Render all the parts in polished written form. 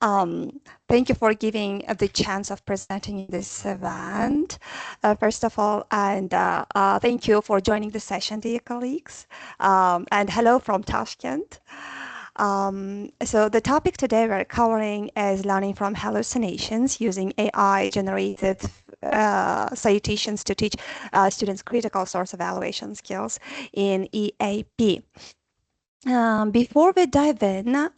Thank you for giving the chance of presenting in this event. First of all, and thank you for joining the session, dear colleagues. And hello from Tashkent. So the topic today we're covering is learning from hallucinations using AI-generated citations to teach students critical source evaluation skills in EAP. Before we dive in,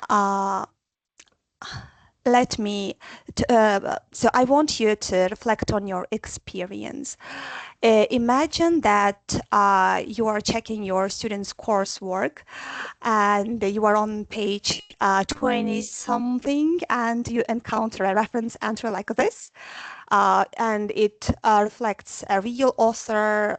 so I want you to reflect on your experience. Imagine that you are checking your students' coursework and you are on page 20 something and you encounter a reference entry like this. And it reflects a real author,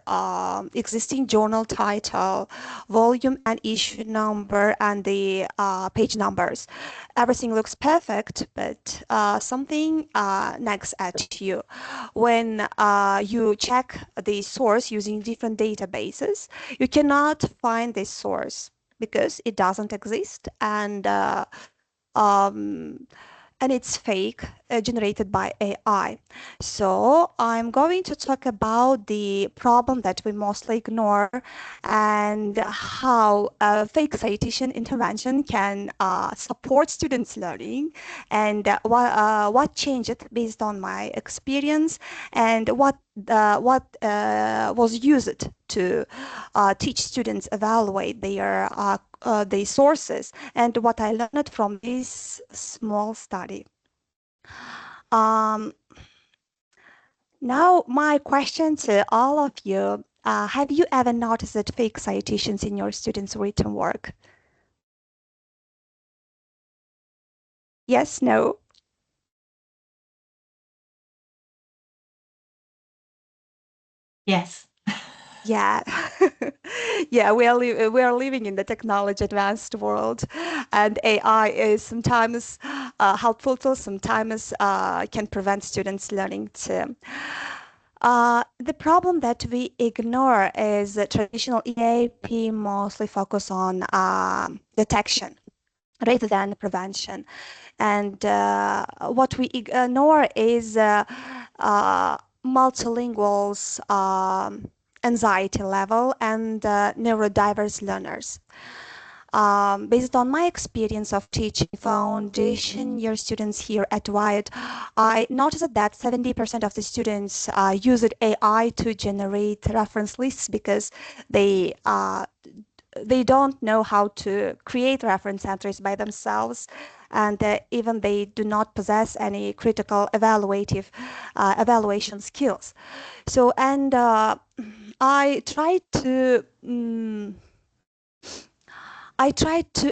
existing journal title, volume and issue number, and the page numbers. Everything looks perfect, but something nags at you. When you check the source using different databases, you cannot find this source because it doesn't exist, um, and it's fake, generated by AI. So I'm going to talk about the problem that we mostly ignore and how a fake citation intervention can support students' learning, and what changed based on my experience, and what was used to teach students evaluate their sources, and what I learned from this small study. Um, Now, my question to all of you, have you ever noticed fake citations in your students' written work? Yes, no? Yes. Yeah. Yeah, we are living in the technology advanced world, and AI is sometimes helpful to, sometimes can prevent students learning too. The problem that we ignore is that traditional EAP mostly focus on detection rather than prevention. And what we ignore is multilinguals anxiety level and neurodiverse learners. Based on my experience of teaching foundation year students here at Wyatt, I noticed that 70% of the students used AI to generate reference lists because they don't know how to create reference entries by themselves, and even they do not possess any critical evaluation skills. So, and I tried to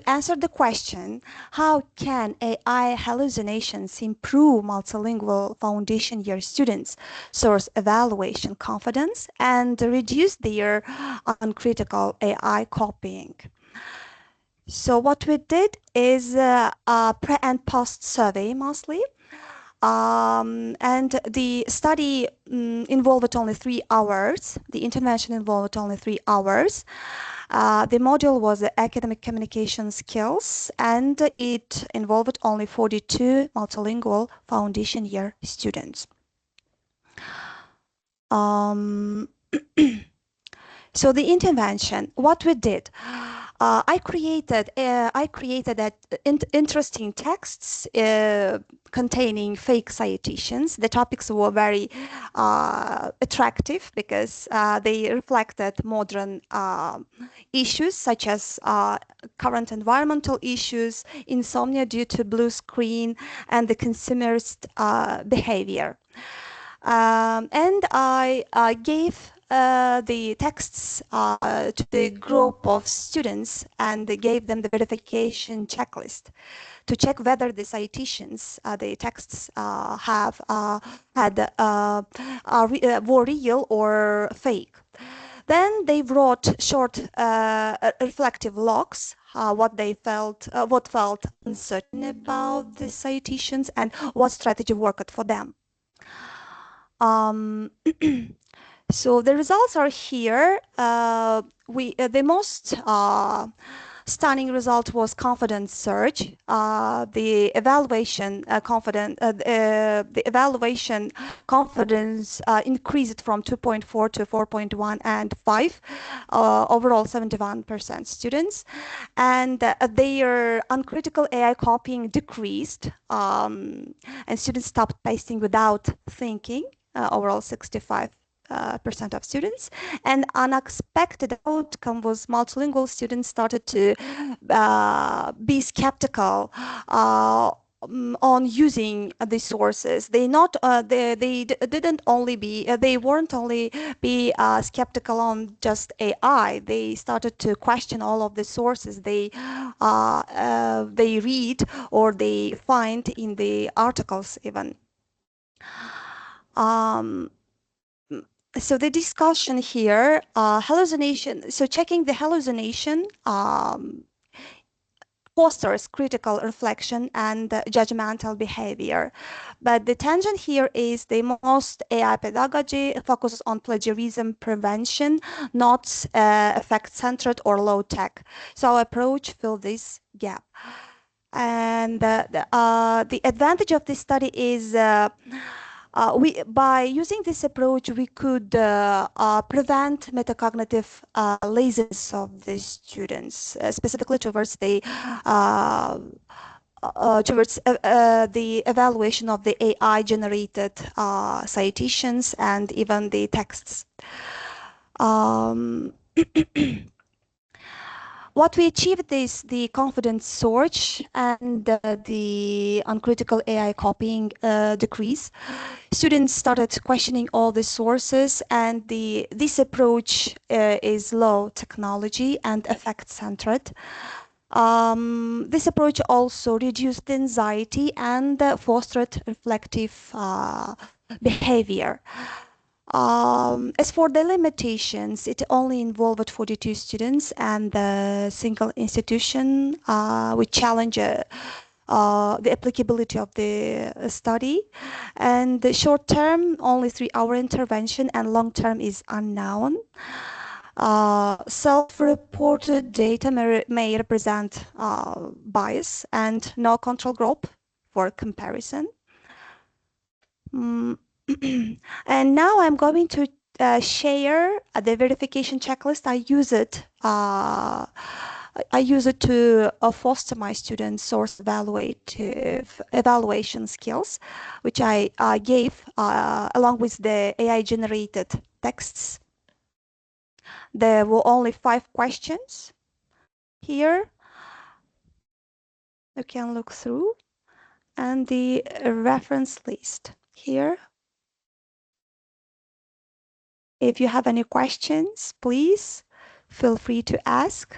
answer the question, how can AI hallucinations improve multilingual foundation year students' source evaluation confidence and reduce their uncritical AI copying? So what we did is a pre and post survey mostly. And the study involved only 3 hours. The intervention involved only 3 hours. The module was academic communication skills, and it involved only 42 multilingual foundation year students. So the intervention, what we did, I created that interesting texts containing fake citations. The topics were very attractive because they reflected modern issues such as current environmental issues, insomnia due to blue screen, and the consumerist behavior. And I gave the texts to the group of students and gave them the verification checklist to check whether the citations, the texts were real or fake. Then they wrote short reflective logs, what felt uncertain about the citations and what strategy worked for them. So the results are here. The most stunning result was confidence surge. The evaluation confidence increased from 2.4 to 4.1 and 5. Overall, 71% students, and their uncritical AI copying decreased, and students stopped pasting without thinking. Overall, 65 percent of students. An unexpected outcome was multilingual students started to be skeptical on using the sources. They weren't only be skeptical on just AI. They started to question all of the sources they read or they find in the articles even. Um, so the discussion here, hallucination. So checking the hallucination fosters critical reflection and judgmental behavior. But the tangent here is the most AI pedagogy focuses on plagiarism prevention, not effect-centered or low-tech. So our approach fills this gap. And the advantage of this study is by using this approach, we could prevent metacognitive laziness of the students, specifically towards the evaluation of the AI-generated citations and even the texts. Um, What we achieved is the confidence surge and the uncritical AI copying decrease. Students started questioning all the sources, and this approach is low technology and effect-centered. This approach also reduced anxiety and fostered reflective behavior. As for the limitations, it only involved 42 students and the single institution, which challenge the applicability of the study. And the short term, only 3-hour intervention, and long term is unknown. Self-reported data may represent bias and no control group for comparison. And now I'm going to share the verification checklist. I use it to foster my students' source evaluation skills, which I gave along with the AI-generated texts. There were only 5 questions here. You can look through, and the reference list here. If you have any questions, please feel free to ask.